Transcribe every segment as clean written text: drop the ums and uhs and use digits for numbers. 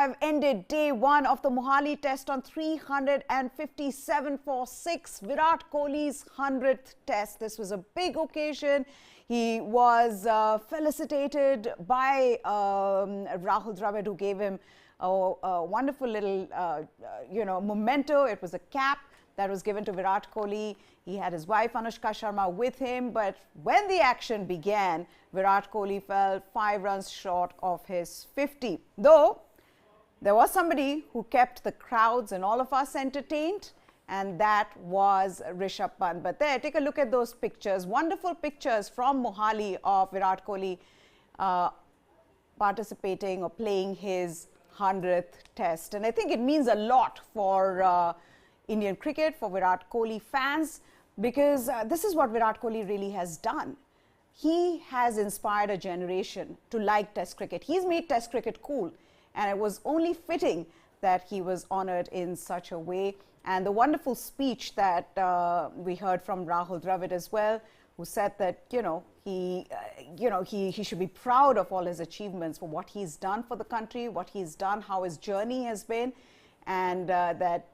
Have ended day one of the Mohali test on 357 for 6. Virat Kohli's 100th test. This was a big occasion. He was felicitated by Rahul Dravid, who gave him a wonderful little, memento. It was a cap that was given to Virat Kohli. He had his wife Anushka Sharma with him, but when the action began, Virat Kohli fell 5 runs short of his 50. Though there was somebody who kept the crowds and all of us entertained, and that was Rishabh Pant. But there, take a look at those pictures. Wonderful pictures from Mohali of Virat Kohli participating or playing his 100th test. And I think it means a lot for Indian cricket, for Virat Kohli fans, because this is what Virat Kohli really has done. He has inspired a generation to like Test cricket. He's made Test cricket cool. And it was only fitting that he was honored in such a way. And the wonderful speech that we heard from Rahul Dravid as well, who said that, he should be proud of all his achievements for what he's done for the country, what he's done, how his journey has been. And that,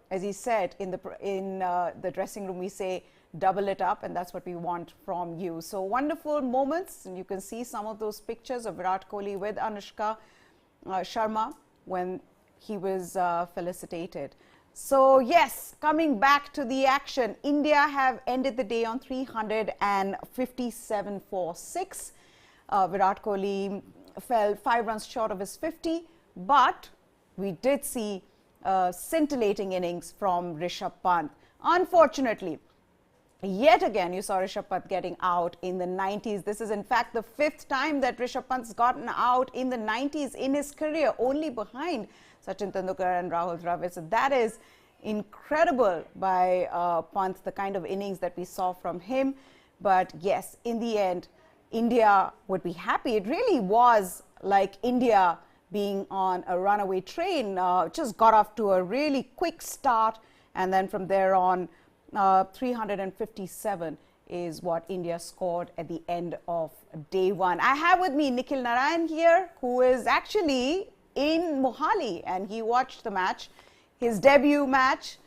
as he said, in the dressing room, we say, double it up, and that's what we want from you. So wonderful moments, and you can see some of those pictures of Virat Kohli with Anushka Sharma when he was felicitated. So yes, coming back to the action, India have ended the day on 357 for 6. Virat Kohli fell 5 runs short of his 50, but we did see a scintillating innings from Rishabh Pant. Unfortunately, yet again, you saw Rishabh Pant getting out in the 90s. This is, in fact, the 5th time that Rishabh Pant's gotten out in the 90s in his career, only behind Sachin Tendulkar and Rahul Dravid. So that is incredible by Pant, the kind of innings that we saw from him. But yes, in the end, India would be happy. It really was like India being on a runaway train, just got off to a really quick start, and then from there on, 357 is what India scored at the end of day one. I have with me Nikhil Narayan here, who is actually in Mohali, and he watched the match, his debut match.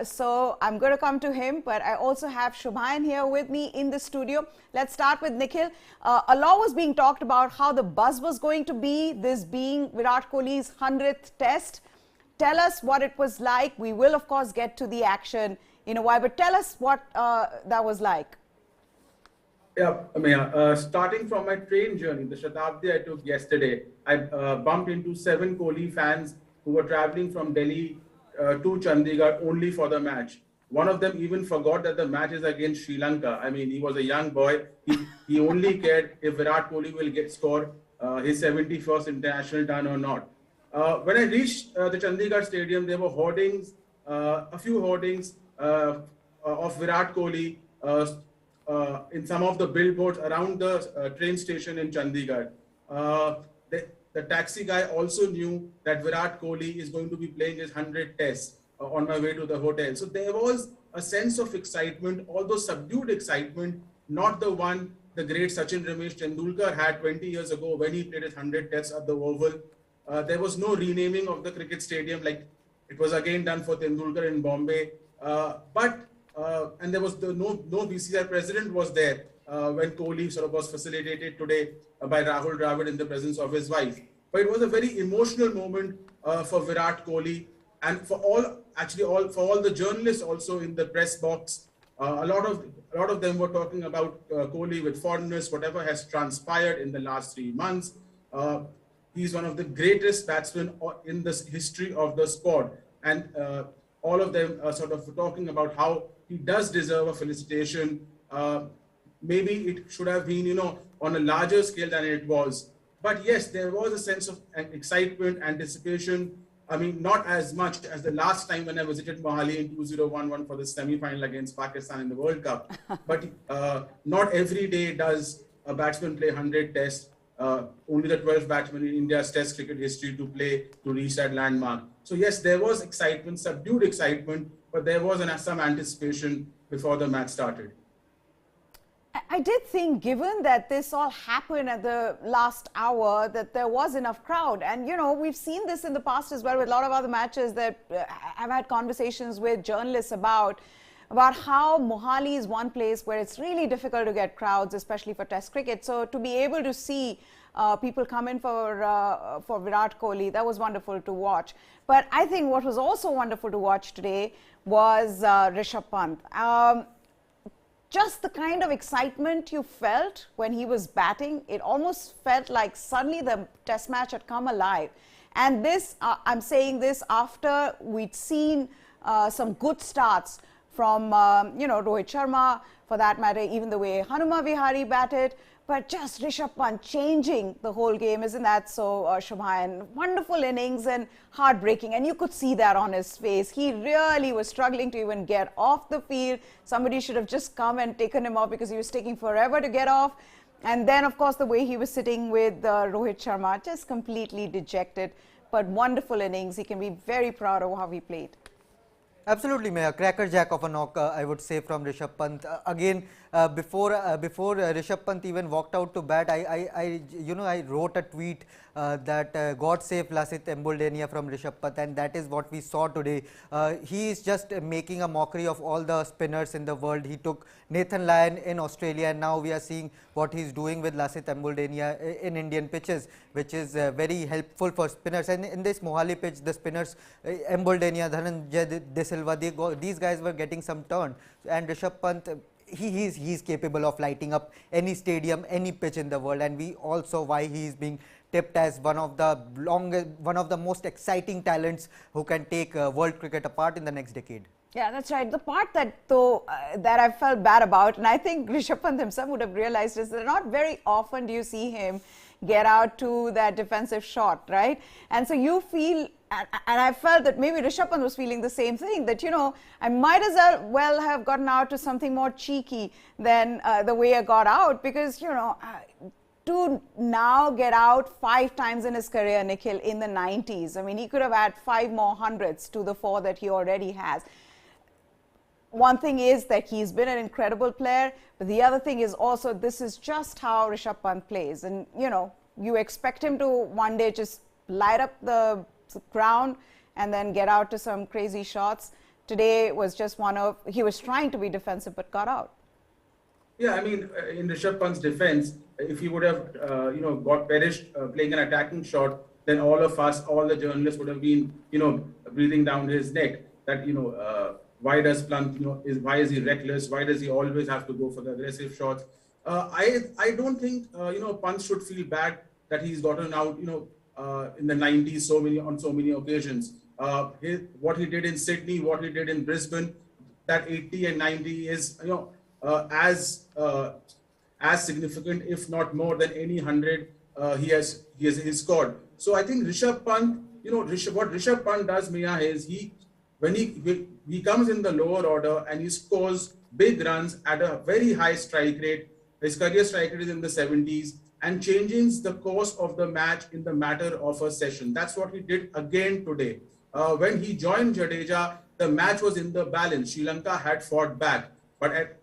So I'm going to come to him, but I also have Shubhayan here with me in the studio. Let's start with Nikhil. A lot was being talked about how the buzz was going to be, this being Virat Kohli's 100th test. Tell us what it was like. We will, of course, get to the action in a while, but tell us what that was like. Yeah, Ameya, starting from my train journey, the Shatabdi I took yesterday, I bumped into 7 Kohli fans who were traveling from Delhi to Chandigarh only for the match. One of them even forgot that the match is against Sri Lanka. I mean, he was a young boy. He only cared if Virat Kohli will score his 71st international done or not. When I reached the Chandigarh stadium, there were hoardings, a few hoardings of Virat Kohli in some of the billboards around the train station in Chandigarh. The taxi guy also knew that Virat Kohli is going to be playing his 100th test on my way to the hotel. So there was a sense of excitement, although subdued excitement, not the one the great Sachin Ramesh Tendulkar had 20 years ago when he played his 100 tests at the Oval. There was no renaming of the cricket stadium like it was again done for Tendulkar in Bombay. And there was no BCCI president was there when Kohli sort of was facilitated today by Rahul Dravid in the presence of his wife. But it was a very emotional moment for Virat Kohli and for all the journalists also in the press box. A lot of them were talking about Kohli with fondness, whatever has transpired in the last 3 months. He's one of the greatest batsmen in the history of the sport, and all of them are sort of talking about how he does deserve a felicitation. Maybe it should have been, on a larger scale than it was. But yes, there was a sense of excitement, anticipation. I mean, not as much as the last time when I visited Mohali in 2011 for the semi-final against Pakistan in the World Cup. But not every day does a batsman play 100 tests. Only the 12th batsman in India's test cricket history to reach that landmark. So yes, there was excitement, subdued excitement, but there was some anticipation before the match started. I did think, given that this all happened at the last hour, that there was enough crowd. And, you know, we've seen this in the past as well with a lot of other matches that I've had conversations with journalists about how Mohali is one place where it's really difficult to get crowds, especially for Test cricket. So to be able to see people come in for Virat Kohli, that was wonderful to watch. But I think what was also wonderful to watch today was Rishabh Pant. Just the kind of excitement you felt when he was batting, it almost felt like suddenly the Test match had come alive. And this, I'm saying this after we'd seen some good starts from, you know, Rohit Sharma, for that matter, even the way Hanuma Vihari batted. But just Rishabh Pant changing the whole game, isn't that so, Shubhayan? Wonderful innings and heartbreaking, and you could see that on his face. He really was struggling to even get off the field. Somebody should have just come and taken him off because he was taking forever to get off. And then, of course, the way he was sitting with Rohit Sharma, just completely dejected. But wonderful innings. He can be very proud of how he played. Absolutely, a crackerjack of a knock, I would say, from Rishabh Pant. Again, before Rishabh Pant even walked out to bat, I wrote a tweet that God save Lasith Embuldenia from Rishabh Pant, and that is what we saw today. He is just making a mockery of all the spinners in the world. He took Nathan Lyon in Australia, and now we are seeing what he's doing with Lasith Embuldenia in Indian pitches, which is very helpful for spinners. And in this Mohali pitch, the spinners, Embuldenia, Dhananjay De Silva, these guys were getting some turn, and Rishabh Pant, he's capable of lighting up any stadium, any pitch in the world, and we all saw why he is being tipped as one of the most exciting talents who can take world cricket apart in the next decade. Yeah, that's right. The part that that I felt bad about, and I think Rishabh Pant himself would have realized, is that not very often do you see him get out to that defensive shot, right? And so you feel, and I felt that maybe Rishabh Pant was feeling the same thing, that, you know, I might as well have gotten out to something more cheeky than the way I got out, because, you know, to now get out 5 times in his career, Nikhil, in the 90s, I mean, he could have had 5 more hundreds to the 4 that he already has. One thing is that he's been an incredible player, but the other thing is also this is just how Rishabh Pant plays. And, you know, you expect him to one day just light up the ground and then get out to some crazy shots. Today was just he was trying to be defensive but got out. Yeah, I mean, in Rishabh Pant's defense, if he would have, got perished playing an attacking shot, then all of us, all the journalists would have been, breathing down his neck that, why does Pant, why is he reckless? Why does he always have to go for the aggressive shots? I don't think, Pant should feel bad that he's gotten out, in the 90s on so many occasions. What he did in Sydney, what he did in Brisbane, that 80 and 90 is, as significant, if not more than any 100 he has scored. So I think Rishabh Pant, what Rishabh Pant does, Mia, is when he comes in the lower order and he scores big runs at a very high strike rate. His career strike rate is in the 70s and changes the course of the match in the matter of a session. That's what he did again today. When he joined Jadeja, the match was in the balance. Sri Lanka had fought back, but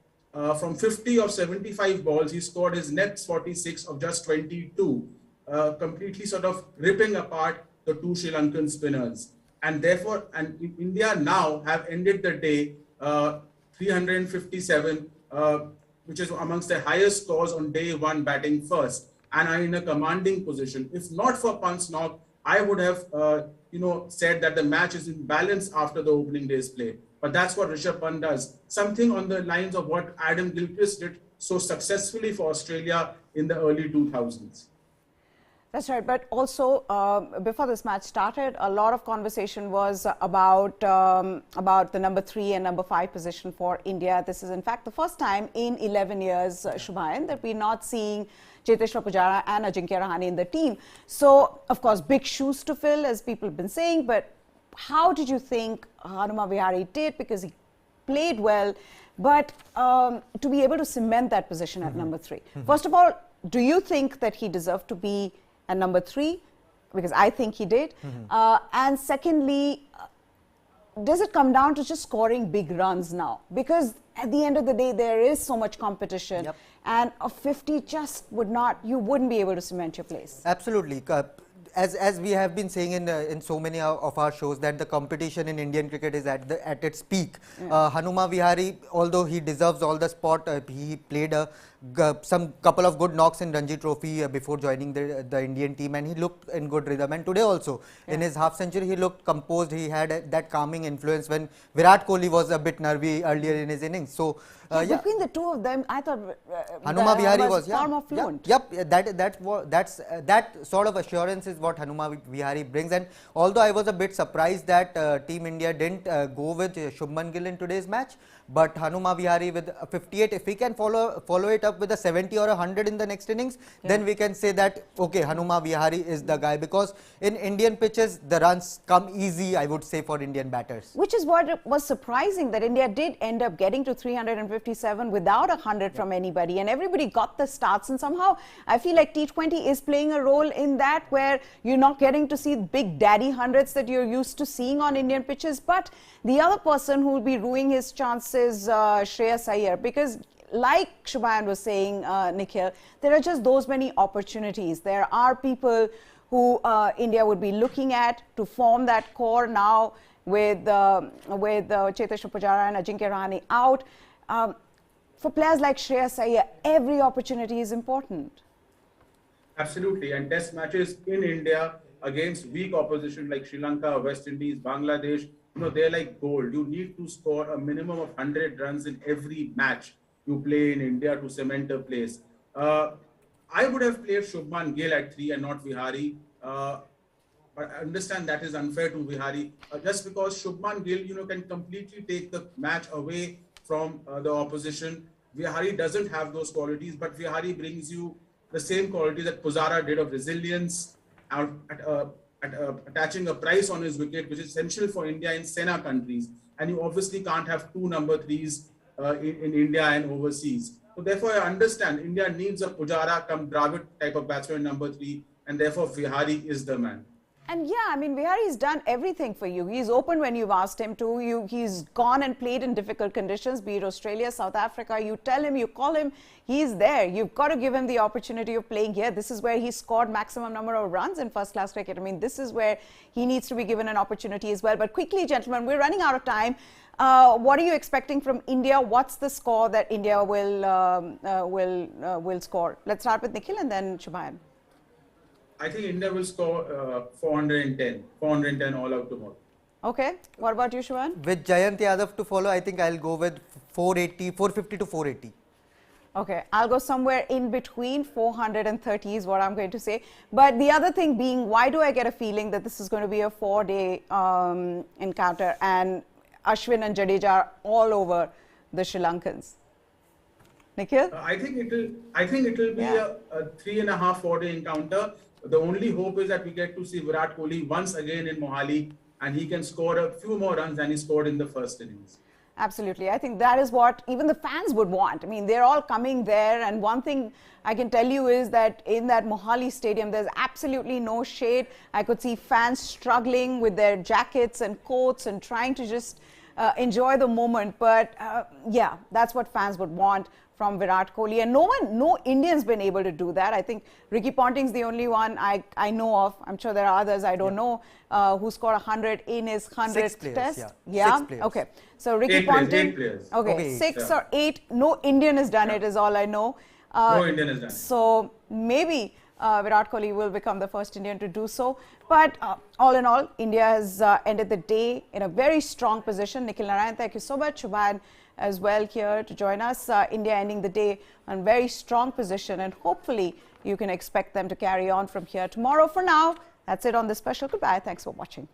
from 50 of 75 balls, he scored his next 46 of just 22, completely sort of ripping apart the 2 Sri Lankan spinners. And therefore, India now have ended the day 357, which is amongst the highest scores on day 1 batting first, and are in a commanding position. If not for Pant's knock, I would have, said that the match is in balance after the opening day's play. But that's what Rishabh Pant does. Something on the lines of what Adam Gilchrist did so successfully for Australia in the early 2000s. That's right. But also, before this match started, a lot of conversation was about the number 3 and number 5 position for India. This is, in fact, the first time in 11 years, Shubhayan, that we're not seeing Cheteshwar Pujara and Ajinkya Rahane in the team. So, of course, big shoes to fill, as people have been saying. But how did you think Hanuma Vihari did? Because he played well, but to be able to cement that position at number 3. First of all, do you think that he deserved to be at number 3? Because I think he did. And secondly, does it come down to just scoring big runs now? Because at the end of the day, there is so much competition. Yep. And a 50 just you wouldn't be able to cement your place. Absolutely. As we have been saying in so many of our shows, that the competition in Indian cricket is at its peak. Hanuma Vihari, although he deserves all the spot, he played some couple of good knocks in Ranji Trophy before joining the Indian team, and he looked in good rhythm. And today also, in his half century, he looked composed. He had that calming influence when Virat Kohli was a bit nervy earlier in his innings. So between the two of them, I thought Hanuma Vihari was far more fluent. That sort of assurance is what Hanuma Vihari brings. And although I was a bit surprised that Team India didn't go with Shubman Gill in today's match, but Hanuma Vihari with 58, if he can follow it up with a 70 or 100 in the next innings, then we can say that, okay, Hanuma Vihari is the guy, because in Indian pitches, the runs come easy, I would say, for Indian batters. Which is what was surprising, that India did end up getting to 357 without 100 from anybody, and everybody got the starts, and somehow I feel like T20 is playing a role in that, where you're not getting to see big daddy hundreds that you're used to seeing on Indian pitches. But the other person who will be ruining his chances Shreyas Iyer, because like Shubhayan was saying, Nikhil, there are just those many opportunities. There are people who India would be looking at to form that core now with Cheteshwar Pujara and Ajinkya Rahane out. For players like Shreyas Iyer, every opportunity is important. Absolutely, and test matches in India against weak opposition like Sri Lanka, West Indies, Bangladesh, they're like gold. You need to score a minimum of 100 runs in every match you play in India to cement a place. I would have played Shubman Gill at 3 and not Vihari. But I understand that is unfair to Vihari, just because Shubman Gill, can completely take the match away from the opposition. Vihari doesn't have those qualities, but Vihari brings you the same quality that Pujara did of resilience, attaching a price on his wicket, which is essential for India in Sena countries. And you obviously can't have two number 3s in India and overseas. So therefore, I understand India needs a Pujara come Dravid type of batsman number 3, and therefore Vihari is the man. And yeah, I mean, Vihari's done everything for you. He's opened when you've asked him to. He's gone and played in difficult conditions, be it Australia, South Africa. You tell him, you call him, he's there. You've got to give him the opportunity of playing here. This is where he scored maximum number of runs in first-class cricket. I mean, this is where he needs to be given an opportunity as well. But quickly, gentlemen, we're running out of time. What are you expecting from India? What's the score that India will score? Let's start with Nikhil and then Shubhayan. I think India will score 410 all out tomorrow. Okay. What about you, Shubhayan? With Jayant Yadav to follow, I think I'll go with 450 to 480. Okay, I'll go somewhere in between. 430 is what I'm going to say. But the other thing being, why do I get a feeling that this is going to be a 4-day encounter and Ashwin and Jadeja are all over the Sri Lankans? Nikhil? I think it will be a 3.5-4-day encounter. The only hope is that we get to see Virat Kohli once again in Mohali, and he can score a few more runs than he scored in the first innings. Absolutely. I think that is what even the fans would want. I mean, they're all coming there, and one thing I can tell you is that in that Mohali stadium, there's absolutely no shade. I could see fans struggling with their jackets and coats and trying to just enjoy the moment. But yeah, that's what fans would want from Virat Kohli, and no Indian's been able to do that. I think Ricky Ponting's the only one I know of. I'm sure there are others I don't know who scored 100 in his 100th test. Yeah. 6 players. Okay. So Ricky Ponting. 8 players. Okay, 6 or 8. No Indian has done it, is all I know. No Indian has done it. So maybe Virat Kohli will become the first Indian to do so. But all in all, India has ended the day in a very strong position. Nikhil Narayan, thank you so much. Shubhayan as well here to join us. India ending the day on very strong position, and hopefully you can expect them to carry on from here tomorrow. For now, that's it on this special. Goodbye. Thanks for watching.